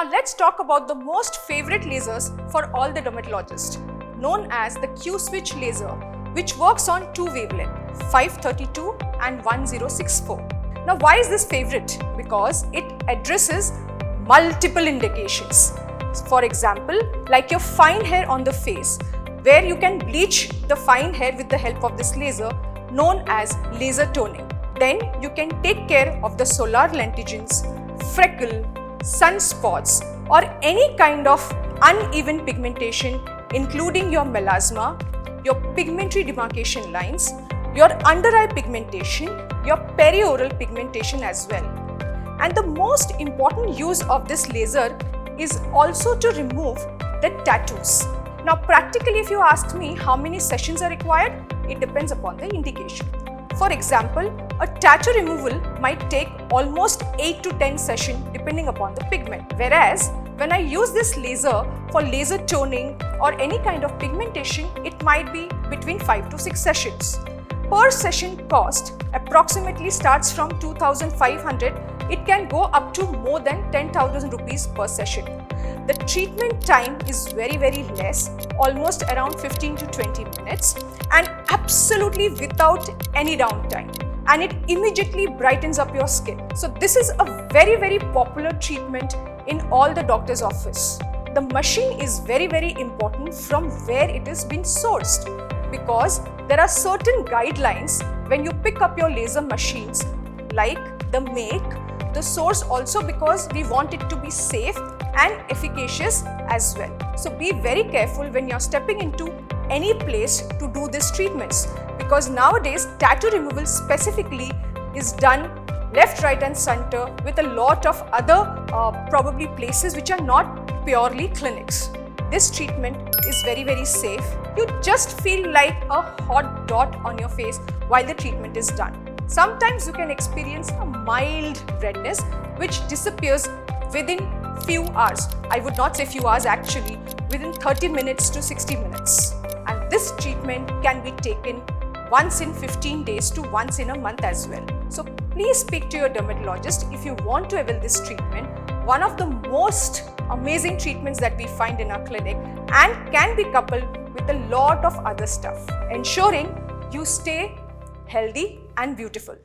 Now let's talk about the most favorite lasers for all the dermatologists, known as the Q-switch laser, which works on two wavelengths, 532 and 1064. Now why is this favorite? Because it addresses multiple indications. For example, like your fine hair on the face, where you can bleach the fine hair with the help of this laser, known as laser toning. Then you can take care of the solar lentigens, freckle, sunspots, or any kind of uneven pigmentation, including your melasma, your pigmentary demarcation lines, your under eye pigmentation, your perioral pigmentation as well. And the most important use of this laser is also to remove the tattoos. Now practically, if you ask me how many sessions are required, it depends upon the indication. For example, a tattoo removal might take almost 8 to 10 sessions depending upon the pigment. Whereas when I use this laser for laser toning or any kind of pigmentation, it might be between 5 to 6 sessions. Per session cost approximately starts from 2,500. It can go up to more than 10,000 rupees per session. The treatment time is very less, almost around 15 to 20 minutes, and absolutely without any downtime. And it immediately brightens up your skin. So this is a very popular treatment in all the doctor's office. The machine is very important from where it is being sourced, because there are certain guidelines when you pick up your laser machines, like the make, the source also, because we want it to be safe and efficacious as well. So be very careful when you're stepping into any place to do these treatments, because nowadays tattoo removal specifically is done left, right and center with a lot of other probably places which are not purely clinics. This treatment is very safe. You just feel like a hot dot on your face while the treatment is done. Sometimes you can experience a mild redness which disappears within few hours. I would not say few hours actually, within 30 minutes to 60 minutes. And this treatment can be taken once in 15 days to once in a month as well. So please speak to your dermatologist if you want to avail this treatment, one of the most amazing treatments that we find in our clinic, and can be coupled with a lot of other stuff, ensuring you stay healthy and beautiful.